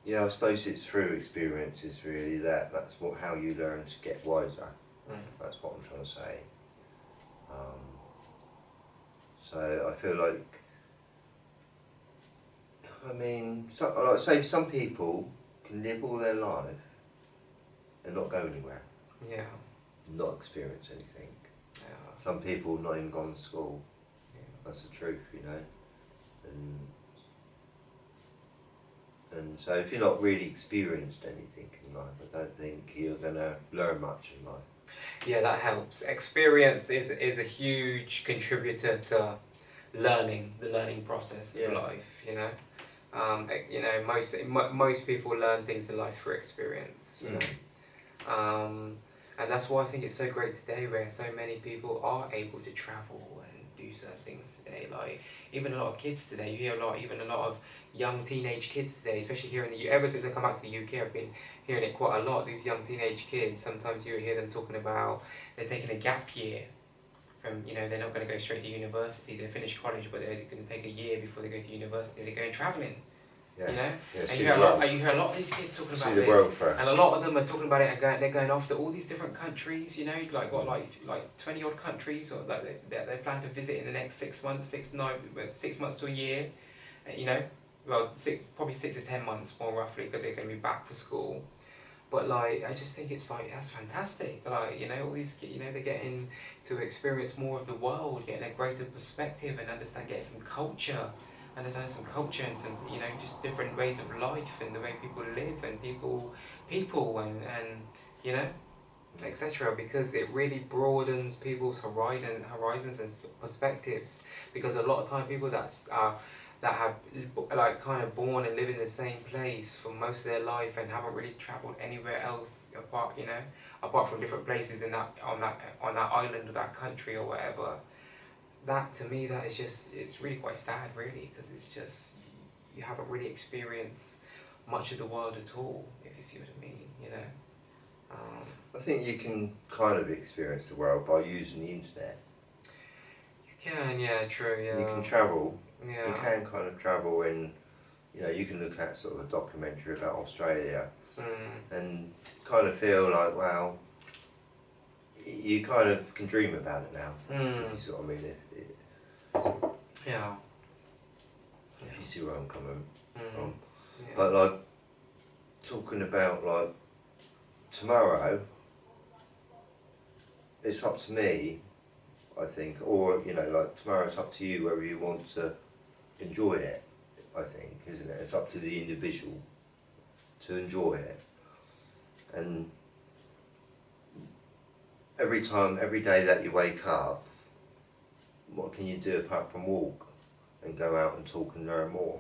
Yeah, I suppose it's through experiences really that's how you learn to get wiser. That's what I'm trying to say. So I feel like, I mean, like say some people can live all their life and not go anywhere, Yeah. not experience anything. Yeah. Some people not even gone to school. Yeah. That's the truth, you know. And so if you're not really experienced anything in life, I don't think you're going to learn much in life. Yeah, that helps. Experience is a huge contributor to the learning process of Yeah. life. You know, most people learn things in life through experience. You know, and that's why I think it's so great today, where so many people are able to travel and do certain things today. Like even a lot of kids today, you hear even a lot of young teenage kids today, especially here in the ever since I come back to the UK, I've been hearing it quite a lot. These young teenage kids, sometimes you hear them talking about they're taking a gap year from, you know, they're not going to go straight to university. They finish college, but they're going to take a year before they go to university. They're going traveling. Yeah. You know, Yeah, and see you hear the a lot. world. You hear a lot of these kids talking See about the this, world first. and a lot of them are talking about it and they're going after all these different countries. You know, like what, like 20 odd countries, or like they plan to visit in the next 6 months, 6 months to a year. You know, well, probably 6 to 10 months more roughly, because they're going to be back for school. But like, I just think it's like, that's fantastic. Like, you know, all these, you know, they're getting to experience more of the world, getting a greater perspective and getting some culture, understand some culture and some, you know, just different ways of life and the way people live and people and you know, etc. Because it really broadens people's horizons and perspectives. Because a lot of time people that have like kind of born and live in the same place for most of their life and haven't really travelled anywhere else apart, you know, apart from different places in that on that island or that country or whatever. That to me, that is just, it's really quite sad, really, because it's just, you haven't really experienced much of the world at all, if you see what I mean, you know. I think you can kind of experience the world by using the internet. You can, yeah, true, yeah. You can travel. Yeah. You can kind of travel in, you know, you can look at sort of a documentary about Australia and kind of feel like, well, you kind of can dream about it now. If you see what I mean. Yeah. If you see where I'm coming from. Yeah. But like, talking about like tomorrow, it's up to me, I think, or you know, like tomorrow it's up to you whether you want to enjoy it, I think, isn't it? It's up to the individual to enjoy it. And every day that you wake up, what can you do apart from walk and go out and talk and learn more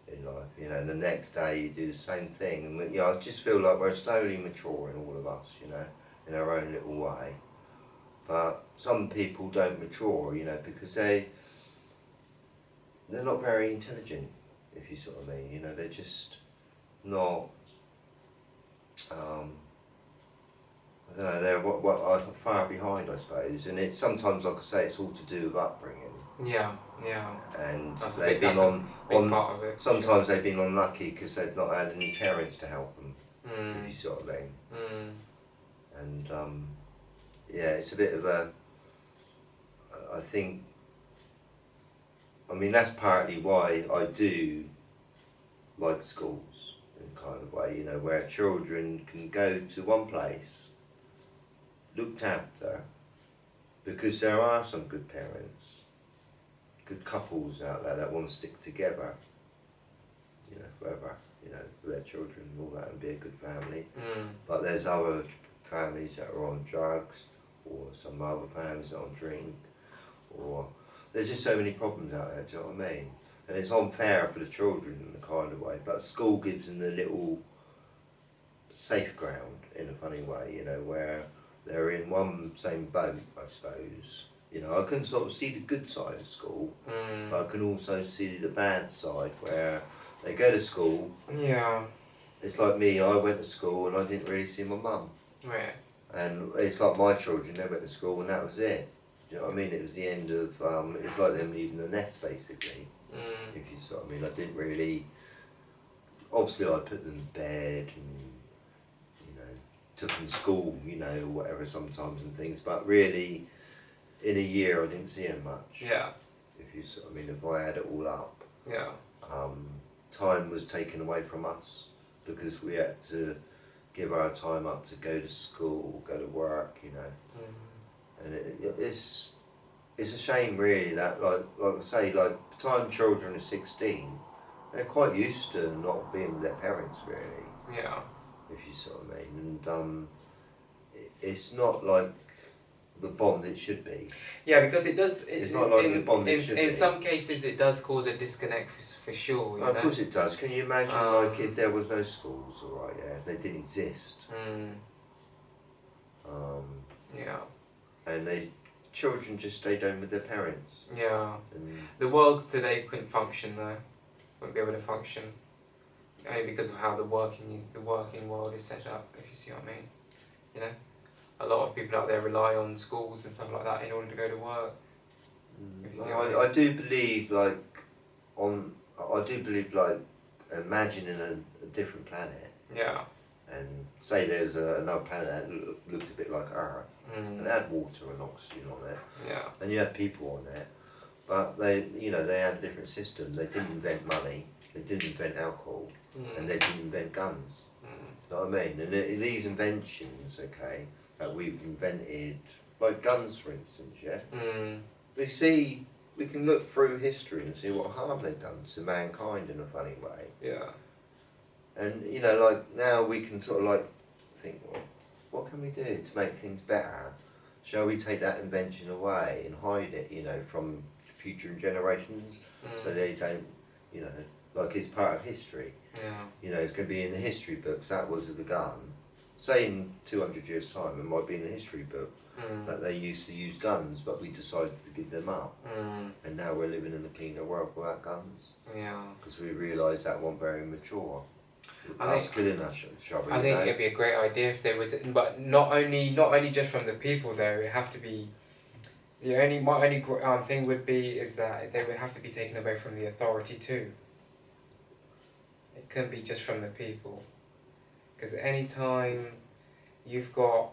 in life? You know, and the next day you do the same thing. And you know, I just feel like we're slowly maturing, all of us, you know, in our own little way. But some people don't mature, you know, because they're not very intelligent, if you sort of mean. You know, they're just not. I don't know. They're what are far behind, I suppose. And it's sometimes, like I say, it's all to do with upbringing. Yeah, yeah. And That's they've been on part of it. Sometimes they've been unlucky because they've not had any parents to help them. If you sort of mean. And yeah, it's a bit of a. I think. I mean, that's partly why I do like schools in kind of way, you know, where children can go to one place, looked after, because there are some good parents, good couples out there that want to stick together, you know, forever, you know, for their children and all that, and be a good family. But there's other families that are on drugs, or some other families that are on drink, or there's just so many problems out there, do you know what I mean? And it's unfair for the children in a kind of way, but school gives them a little safe ground in a funny way, you know, where they're in one same boat, I suppose. You know, I can sort of see the good side of school, but I can also see the bad side where they go to school. Yeah. It's like me, I went to school and I didn't really see my mum. Right. And it's like my children, they went to school and that was it. Do you know what I mean? It was the end of, it's like them leaving the nest basically. If you sort of mean, I obviously I put them in bed and, you know, took them to school, you know, or whatever sometimes and things, but really in a year I didn't see them much. Yeah. If you, I mean, if I add it all up, Yeah. time was taken away from us because we had to give our time up to go to school, go to work, you know. And it's a shame really that, like I say, like the time children are 16, they're quite used to not being with their parents really. Yeah. If you see what I mean. And it's not like the bond it should be. Yeah, because it does. It's not like the bond it should be. In some cases, it does cause a disconnect for sure. You know? Of course it does. Can you imagine, like, if there was no schools, all right, yeah, if they didn't exist. Yeah. And children just stayed home with their parents. Yeah. And the world today couldn't function though. Wouldn't be able to function. Only because of how the working world is set up. If you see what I mean. You know. A lot of people out there rely on schools and stuff like that in order to go to work. I do believe, like, imagining a different planet. Yeah. And say there's another planet that looked a bit like Earth, and it had water and oxygen on it. Yeah. And you had people on it, but they had a different system. They didn't invent money, they didn't invent alcohol, and they didn't invent guns. You know what I mean? And these inventions, okay, that we've invented, like guns for instance, yeah? We can look through history and see what harm they've done to mankind in a funny way. Yeah. And, you know, like, now we can sort of, like, think, well, what can we do to make things better? Shall we take that invention away and hide it, you know, from future generations, so they don't, you know, like it's part of history. Yeah. You know, it's going to be in the history books, that was the gun. Say in 200 years' time, it might be in the history book that they used to use guns, but we decided to give them up. And now we're living in a cleaner world without guns. Yeah. Because we realised that wasn't very mature. I think it'd be a great idea if they would, but not only just from the people there. It have to be. My only thing would be is that they would have to be taken away from the authority too. It couldn't be just from the people, because any time you've got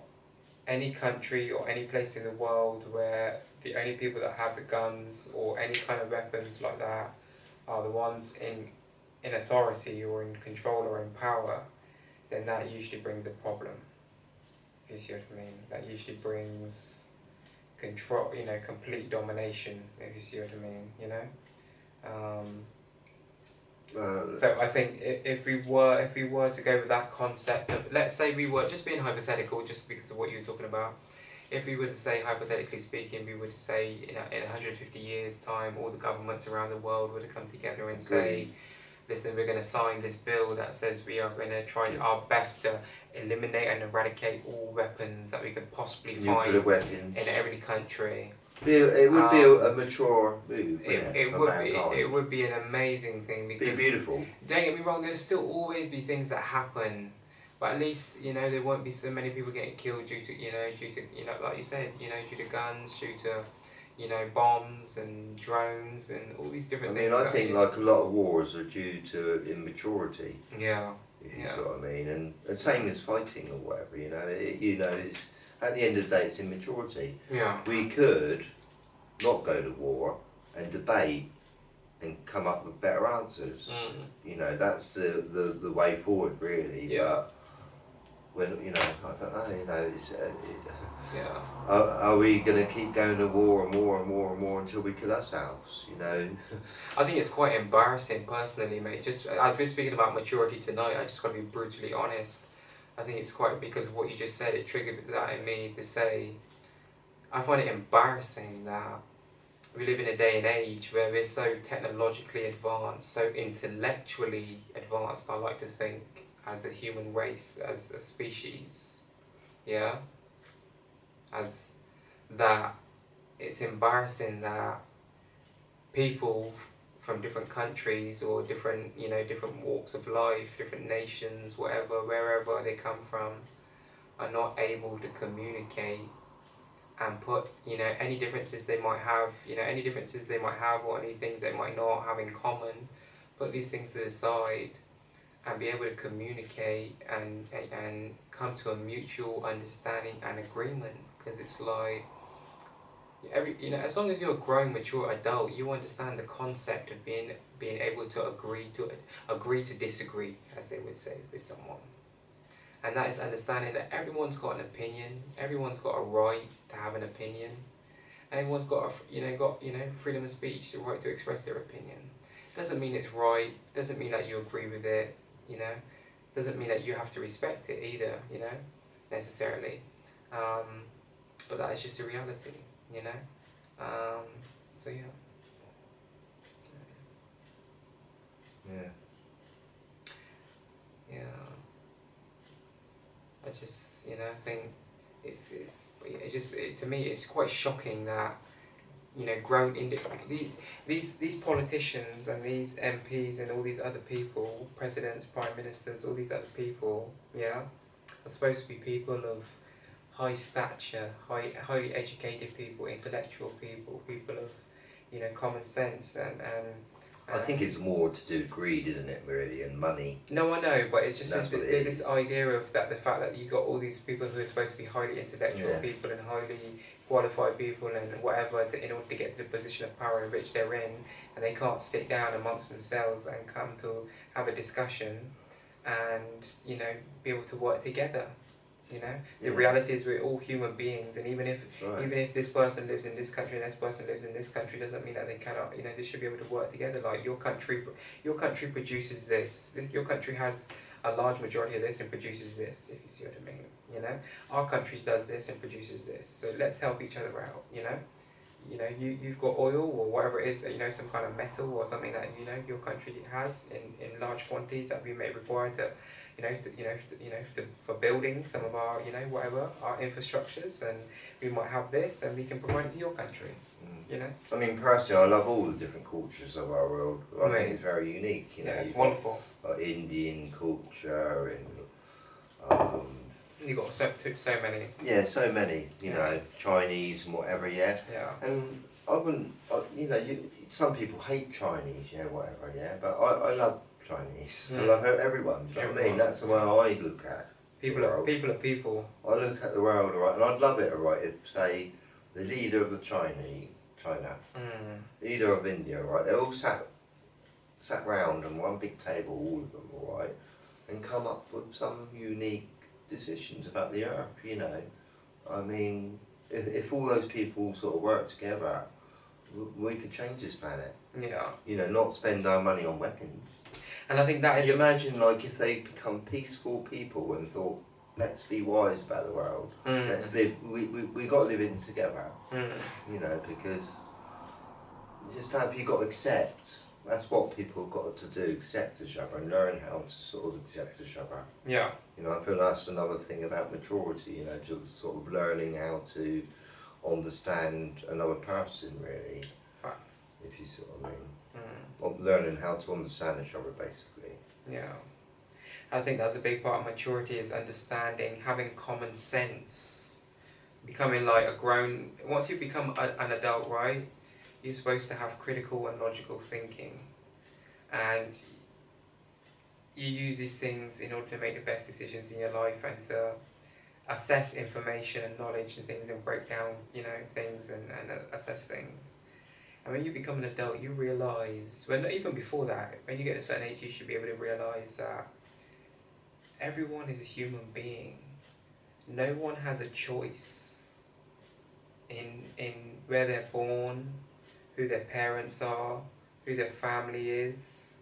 any country or any place in the world where the only people that have the guns or any kind of weapons like that are the ones in authority or in control or in power, then that usually brings a problem. You see what I mean? That usually brings control, you know, complete domination, if you see what I mean, you know? So I think if we were to go with that concept of, let's say we were, just being hypothetical, just because of what you were talking about, if we were to say, hypothetically speaking, we were to say in 150 years' time, all the governments around the world were to come together and say, listen, we're going to sign this bill that says we are going to try our best to eliminate and eradicate all weapons that we could possibly find in every country. It would be a mature move. It would be an amazing thing, because be beautiful. Don't get me wrong, there'll still always be things that happen, but at least, you know, there won't be so many people getting killed due to like you said, you know, due to guns, due to, you know, bombs and drones and all these different things. I think like a lot of wars are due to immaturity. Yeah. If you see what I mean, and same as fighting or whatever. You know, it's at the end of the day, it's immaturity. Yeah. We could not go to war and debate and come up with better answers. You know, that's the way forward, really. Yeah. But when, you know, I don't know. You know, it's. Are we going to keep going to war and more and more and more until we kill ourselves? You know. I think it's quite embarrassing, personally, mate. Just as we're speaking about maturity tonight, I just got to be brutally honest. I think it's quite, because of what you just said, it triggered that in me to say, I find it embarrassing that we live in a day and age where we're so technologically advanced, so intellectually advanced, I like to think, as a human race, as a species, yeah? As that, it's embarrassing that people from different countries or different walks of life, different nations, whatever, wherever they come from, are not able to communicate and put, you know, any differences they might have, or any things they might not have in common, put these things to the side and be able to communicate and come to a mutual understanding and agreement. Because it's like, as long as you're a grown, mature adult, you understand the concept of being able to agree to disagree, as they would say, with someone. And that is understanding that everyone's got an opinion, everyone's got a right to have an opinion, and everyone's got freedom of speech, the right to express their opinion. Doesn't mean it's right, doesn't mean that you agree with it, doesn't mean that you have to respect it either, necessarily. But that is just a reality, so yeah. Yeah. Yeah. I just, I think to me, it's quite shocking that, these politicians and these MPs and all these other people, presidents, prime ministers, all these other people, are supposed to be people of high stature, highly educated people, intellectual people, people of, common sense and I think it's more to do with greed, isn't it, really, and money. No, I know, but it's just this idea of the fact that you got all these people who are supposed to be highly intellectual people and highly qualified people and whatever in order to get to the position of power in which they're in, and they can't sit down amongst themselves and come to have a discussion and be able to work together. The reality is we're all human beings, and even if this person lives in this country and this person lives in this country, doesn't mean that they cannot. They should be able to work together. Like your country produces this. Your country has a large majority of this and produces this. If you see what I mean, our country does this and produces this. So let's help each other out. You've got oil or whatever it is that some kind of metal or something that your country has in large quantities that we may require to. For building some of our, whatever, our infrastructures, and we might have this, and we can provide it to your country, I mean, personally, I love all the different cultures of our world. I think it's very unique, it's wonderful. Got Indian culture, and you've got so many. Yeah, so many, Chinese and whatever, Yeah. And I wouldn't, some people hate Chinese, whatever, but I love Chinese. I love everyone. Do you know what I mean? That's the way I look at people. Are people. I look at the world, alright, and I'd love it, alright, if say the leader of the China, leader of India, right? They all sat round on one big table, all of them, alright, and come up with some unique decisions about the earth. I mean, if all those people sort of work together, we could change this planet. Yeah. Not spend our money on weapons. And I think that is. You imagine, like, if they become peaceful people and thought, let's be wise about the world. Let's live. We got to live in together. Because you got to accept. That's what people have got to do. Accept each other and learn how to sort of accept each other. Yeah. I feel that's another thing about maturity. Just sort of learning how to understand another person, really. Facts. If you see what I mean. Learning how to understand each other, basically. Yeah. I think that's a big part of maturity, is understanding, having common sense, becoming like a grown. Once you become an adult, right, you're supposed to have critical and logical thinking, and you use these things in order to make the best decisions in your life and to assess information and knowledge and things and break down, things and assess things. And when you become an adult, you realise, even before that, when you get to a certain age, you should be able to realise that everyone is a human being. No one has a choice in where they're born, who their parents are, who their family is.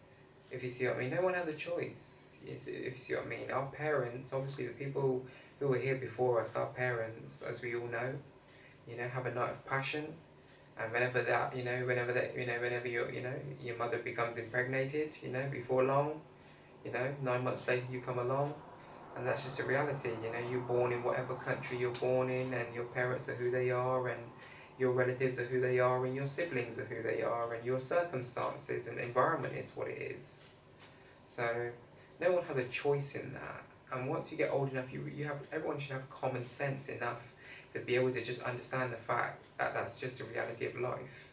If you see what I mean, no one has a choice. If you see what I mean, our parents, obviously the people who were here before us, our parents, as we all know, have a night of passion. And whenever your mother becomes impregnated, before long, 9 months later you come along, and that's just a reality. You're born in whatever country you're born in, and your parents are who they are, and your relatives are who they are, and your siblings are who they are, and your circumstances and environment is what it is. So no one has a choice in that. And once you get old enough, everyone should have common sense enough to be able to just understand the fact that that's just a reality of life.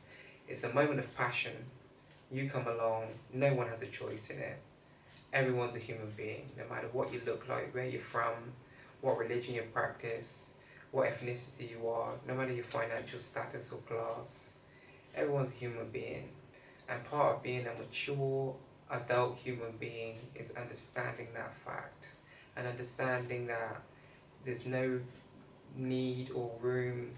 It's a moment of passion. You come along, no one has a choice in it. everyone's a human being, no matter what you look like, where you're from, what religion you practice, what ethnicity you are, no matter your financial status or class. Everyone's a human being. And part of being a mature adult human being is understanding that fact and understanding that there's no need or room,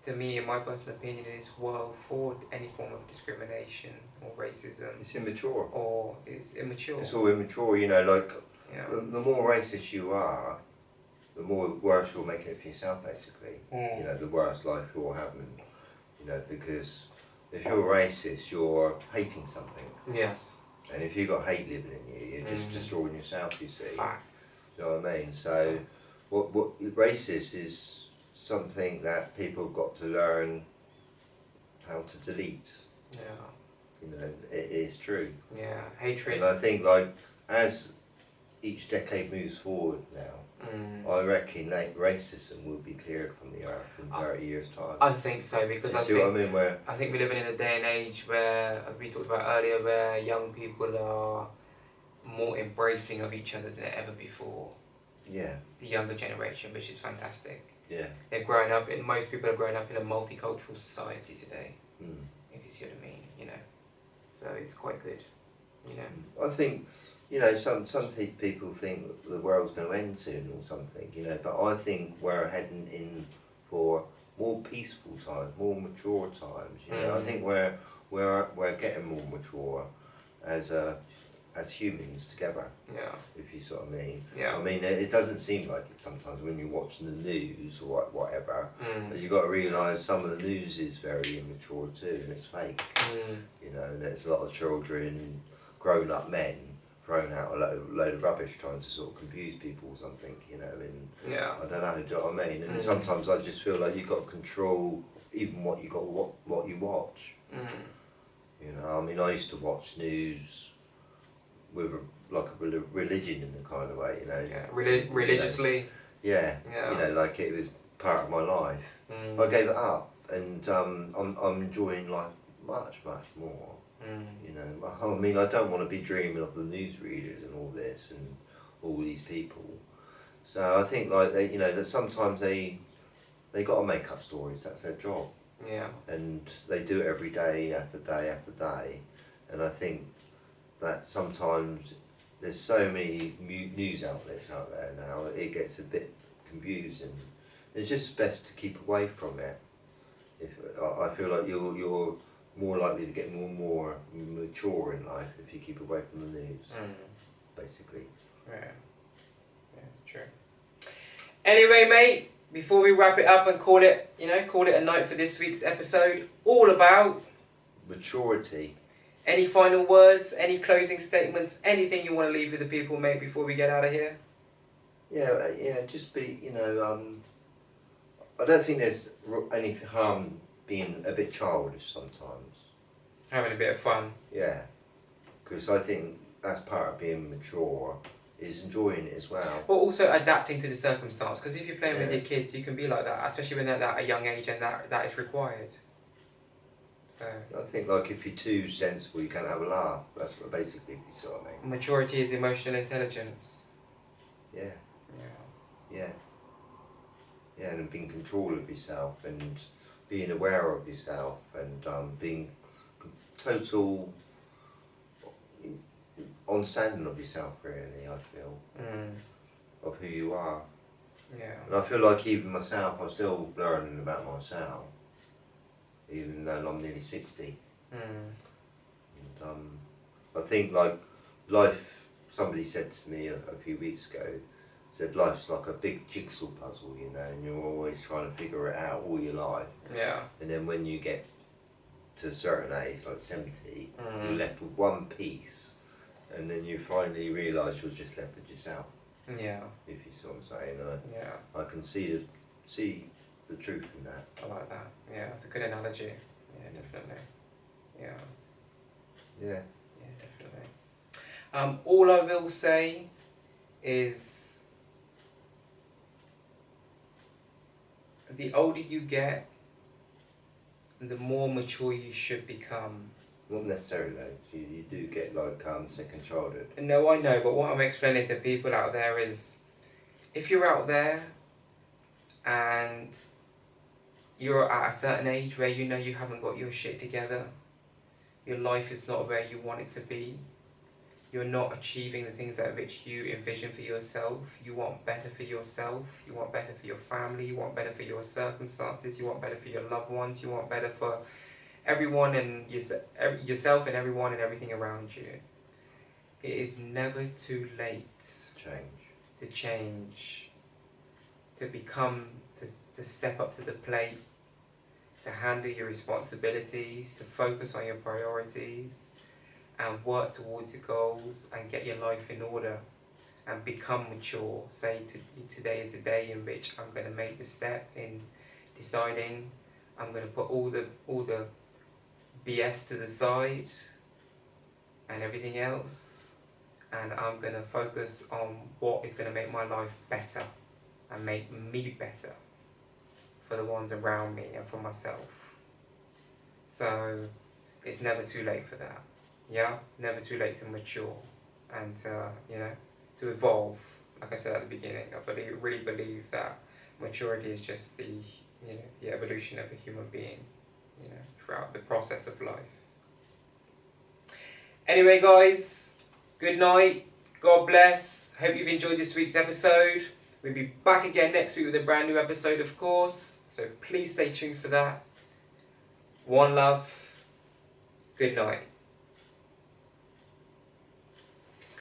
to me, in my personal opinion, in this world for any form of discrimination or racism. It's immature. Or it's immature. It's all immature, you know, like Yeah. the more racist you are, the more worse you're making it for yourself, basically. You know, the worse life you're having, you know, because if you're racist, you're hating something. Yes. And if you've got hate living in you, you're just destroying yourself, you see. Facts. You know what I mean? So, what racist is something that people have got to learn how to delete. Yeah. You know, it is true. Yeah. Hatred. And I think, like, as each decade moves forward now, I reckon racism will be cleared from the earth in 30 years' time. I think so, because you see what I mean? Where I think we're living in a day and age where, as we talked about earlier, where young people are more embracing of each other than ever before. Yeah. The younger generation, which is fantastic. Yeah. They're growing up, and most people are growing up in a multicultural society today. If you see what I mean, you know. So it's quite good, you know. I think, you know, some people think that the world's going to end soon or something, you know, but I think we're heading in for more peaceful times, more mature times. You know, I think we're getting more mature as humans together. Yeah. If you sort of mean. Yeah. I mean, it doesn't seem like it sometimes when you're watching the news or whatever. But you've got to realise some of the news is very immature too, and it's fake. You know, and there's a lot of children, grown-up men throwing out a load of rubbish trying to sort of confuse people or something. You know, and Yeah. I don't know. Do you know what I mean? And sometimes I just feel like you've got to control even what you watch. You know, I mean, I used to watch news with like a religion in a kind of way, you know. Yeah. Religiously. Yeah. Yeah. You know, like it was part of my life. I gave it up, and I'm enjoying life much more. You know, I mean, I don't want to be dreaming of the newsreaders and all this and all these people. So I think like they, you know, that sometimes they got to make up stories. That's their job. Yeah. And they do it every day after day after day, and I think that sometimes there's so many news outlets out there now, it gets a bit confusing. It's just best to keep away from it. I feel like you're more likely to get more mature in life if you keep away from the news, basically. Yeah, it's true. Anyway, mate, before we wrap it up and call it a night for this week's episode, all about maturity. Any final words, any closing statements, anything you want to leave with the people, mate, before we get out of here? Yeah, just be, you know, I don't think there's any harm being a bit childish sometimes. Having a bit of fun. Yeah, because I think that's part of being mature, is enjoying it as well. But also adapting to the circumstance, because if you're playing with your kids, you can be like that, especially when they're at a young age and that is required. So I think like if you're too sensible, you can't have a laugh. That's what basically you sort of mean. Maturity is emotional intelligence. Yeah. And being in control of yourself and being aware of yourself and being total understanding of yourself, really, I feel, of who you are. Yeah. And I feel like even myself, I'm still learning about myself, even though I'm nearly 60. And I think like life, somebody said to me a few weeks ago, said life's like a big jigsaw puzzle, you know, and you're always trying to figure it out all your life. Yeah. And then when you get to a certain age, like 70, you're left with one piece, and then you finally realise you're just left with yourself. Yeah. If you see what I'm saying. Yeah. I can see the truth in that. I like that. Yeah, it's a good analogy. Yeah, definitely. Yeah. Yeah. Yeah, definitely. All I will say is the older you get, the more mature you should become Not necessarily though. You do get like second childhood. No, I know, but what I'm explaining to people out there is, if you're out there and you're at a certain age where you know you haven't got your shit together, your life is not where you want it to be, you're not achieving the things that which you envision for yourself, you want better for yourself, you want better for your family, you want better for your circumstances, you want better for your loved ones, you want better for everyone and yourself and everyone and everything around you. It is never too late to change, to become, to step up to the plate, to handle your responsibilities, to focus on your priorities, and work towards your goals and get your life in order and become mature. Say today is a day in which I'm going to make the step in deciding I'm going to put all the BS to the side and everything else, and I'm going to focus on what is going to make my life better and make me better for the ones around me and for myself. So it's never too late for that. Yeah, never too late to mature and you know, to evolve. Like I said at the beginning, I really believe that maturity is just the the evolution of a human being, throughout the process of life. Anyway, guys, good night. God bless. Hope you've enjoyed this week's episode. We'll be back again next week with a brand new episode, of course. So please stay tuned for that. One love. Good night.